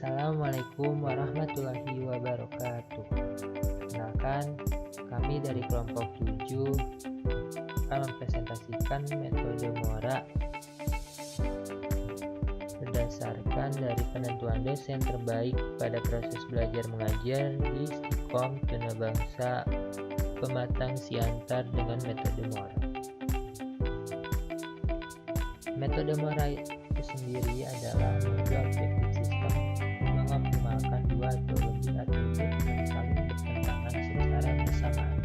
Assalamualaikum warahmatullahi wabarakatuh. Kenalkan, kami dari kelompok 7 akan mempresentasikan metode Mora berdasarkan dari penentuan dosen terbaik pada proses belajar mengajar di Stikom Tuna Bangsa Pematang Siantar dengan metode Mora. Metode Mora itu sendiri adalah metode objektif sistem mengoptimalkan dua atau lebih atribut yang saling bertentangan secara bersamaan.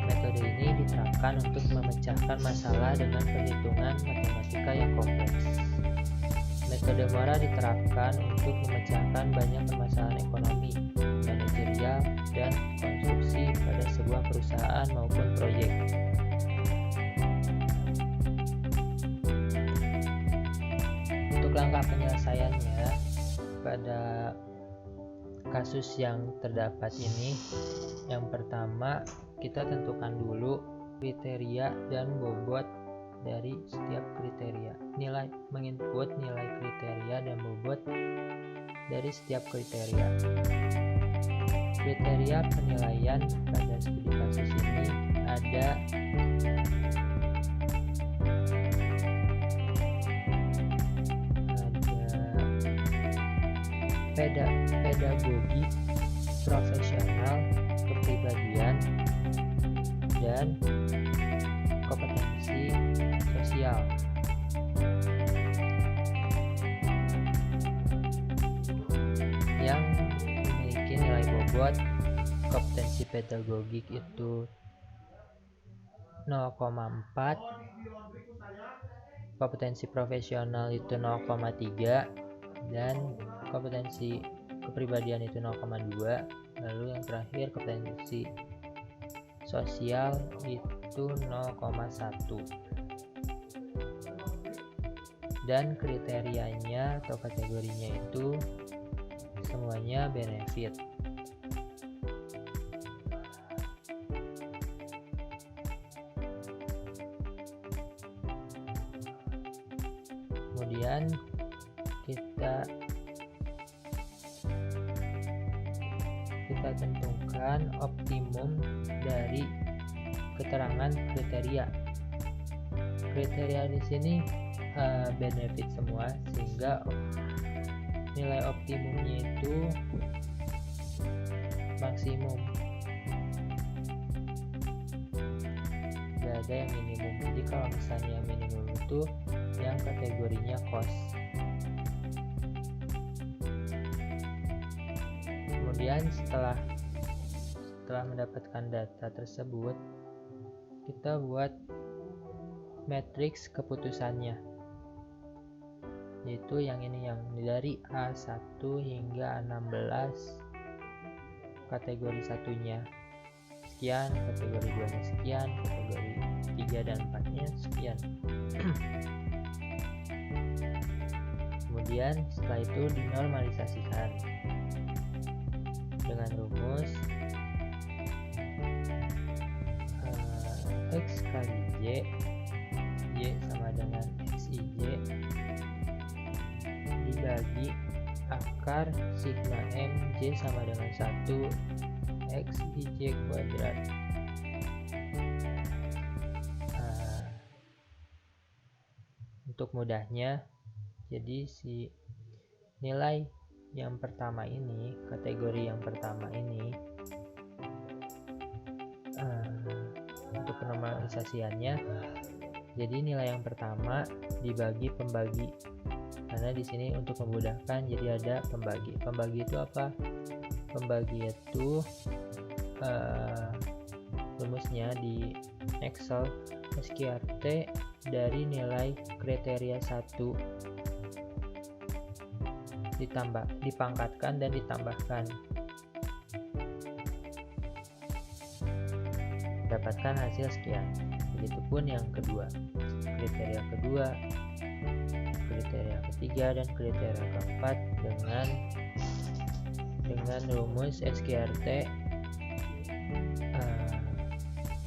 Metode ini diterapkan untuk memecahkan masalah dengan perhitungan matematika yang kompleks. Metode Mora diterapkan untuk memecahkan banyak permasalahan ekonomi, manajerial, dan konstruksi pada sebuah perusahaan maupun proyek. Langkah penyelesaiannya pada kasus yang terdapat ini, yang pertama kita tentukan dulu kriteria dan bobot dari setiap kriteria. Menginput nilai kriteria dan bobot dari setiap kriteria. Kriteria penilaian pada studi kasus ini ada pedagogi, profesional, kepribadian, dan kompetensi sosial. Yang memiliki nilai bobot kompetensi pedagogik itu 0,4, kompetensi profesional itu 0,3, dan kompetensi kepribadian itu 0,2. Lalu yang terakhir kompetensi sosial itu 0,1. Dan kriterianya atau kategorinya itu semuanya benefit. Kemudian kita tentukan optimum dari keterangan kriteria. Kriteria di sini benefit semua, sehingga nilai optimumnya itu maksimum. Gak ada yang minimum. Jadi kalau misalnya yang minimum itu yang kategorinya cost. Kemudian setelah mendapatkan data tersebut, kita buat matriks keputusannya, yaitu yang ini, yang dari A1 hingga A16, kategori satunya sekian, kategori 2-nya sekian, kategori 3 dan 4-nya sekian. Kemudian setelah itu dinormalisasikan dengan rumus X kali Y, Y sama dengan XIJ dibagi akar sigma M J sama dengan 1 XIJ kuadrat. Untuk mudahnya, jadi si nilai yang pertama ini, kategori yang pertama ini, untuk penormalisasiannya, jadi nilai yang pertama dibagi pembagi, karena di sini untuk memudahkan jadi ada pembagi. Pembagi itu apa? Pembagi itu rumusnya di Excel SQRT dari nilai kriteria 1 dipangkatkan dan ditambahkan, dapatkan hasil sekian. Begitupun yang kedua, kriteria kedua, kriteria ketiga, dan kriteria keempat dengan rumus SQRT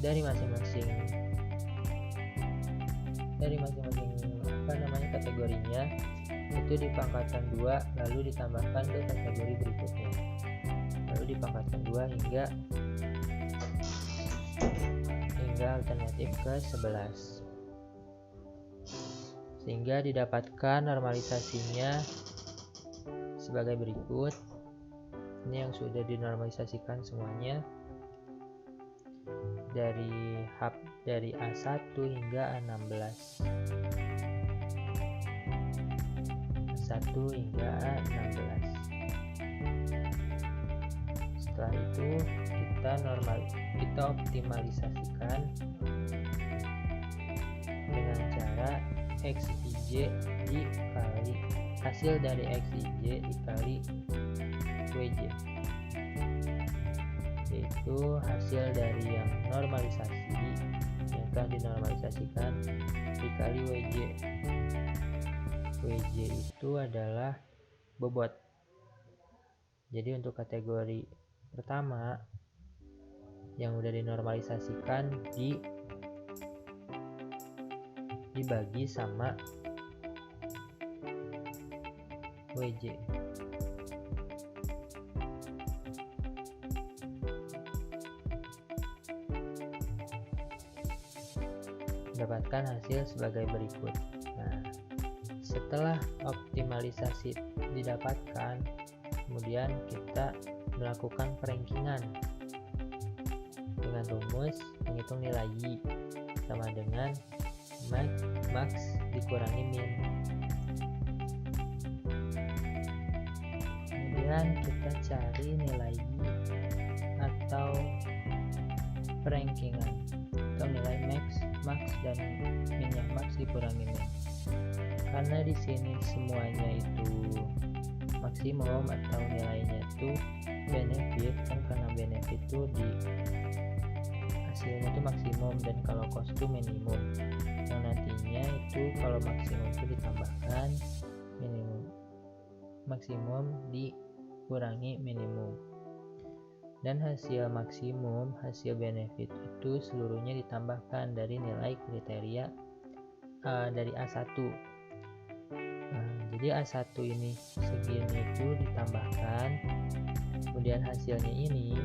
dari masing-masing kategorinya itu dipangkatkan 2 lalu ditambahkan ke kategori berikutnya, lalu dipangkatkan 2 hingga alternatif ke 11, sehingga didapatkan normalisasinya sebagai berikut. Ini yang sudah dinormalisasikan semuanya dari A1 hingga A16, A1 hingga A16. Setelah itu kita optimalisasikan dengan cara XIJ dikali hasil dari XIJ dikali WJ, yaitu hasil dari yang normalisasi yang telah dinormalisasikan dikali WJ. WJ itu adalah bobot. Jadi untuk kategori pertama yang udah dinormalisasikan dibagi sama WJ. Mendapatkan hasil sebagai berikut. Nah, setelah optimalisasi didapatkan, kemudian kita melakukan perankingan dengan rumus menghitung nilai Y sama dengan max dikurangi min. Kemudian kita cari nilai Y atau perankingan atau nilai max dan minnya max dikurangi min. Karena di sini semuanya itu maksimum atau nilainya itu benefit, kan karena benefit itu di hasilnya itu maksimum dan kalau cost itu minimum. Yang nantinya itu kalau maksimum itu ditambahkan minimum, maksimum dikurangi minimum. Dan hasil maksimum, hasil benefit itu seluruhnya ditambahkan dari nilai kriteria dari A1. Nah, jadi A1 ini segini itu ditambahkan, kemudian hasilnya ini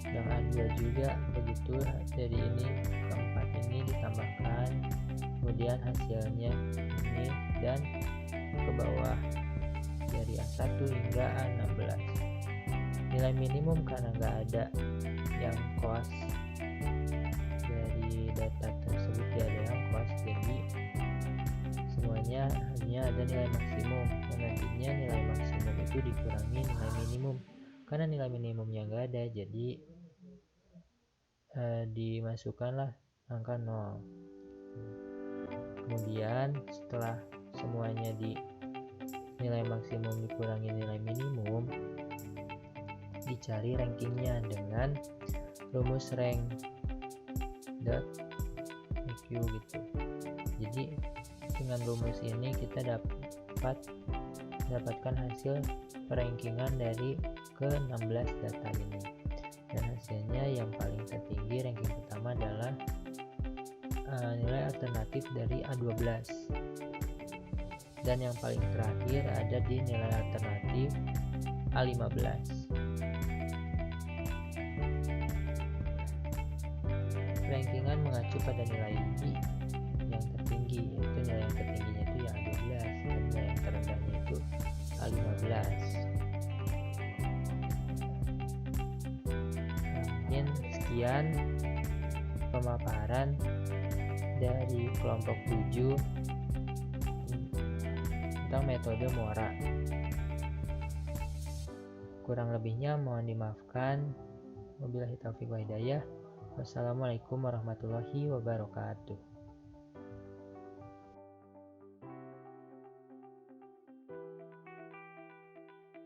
yang A2 juga begitu, dari ini keempat ini ditambahkan, kemudian hasilnya ini dan ke bawah dari A1 hingga A16. Nilai minimum karena nggak ada yang cost, dari data tersebut tidak ada yang cost, jadi semuanya hanya ada nilai maksimum, dan nantinya nilai maksimum itu dikurangi nilai minimum. Karena nilai minimumnya nggak ada, jadi dimasukkanlah angka 0. Kemudian setelah semuanya di nilai maksimum dikurangi nilai minimum, dicari rankingnya dengan rumus rank dot EQ gitu. Jadi dengan rumus ini kita dapatkan hasil perankingan dari ke-16 data ini, dan hasilnya yang paling tertinggi ranking pertama adalah nilai alternatif dari A12, dan yang paling terakhir ada di nilai alternatif A15. Rankingan mengacu pada nilai Y yang tertinggi, yaitu nilai yang tertingginya itu ya A12 dan nilai yang terendahnya itu A15. Mungkin sekian pemaparan dari kelompok 7 tentang metode Mora. Kurang lebihnya mohon dimaafkan. Wabillahi taufiq wa hidayah. Wassalamualaikum warahmatullahi wabarakatuh.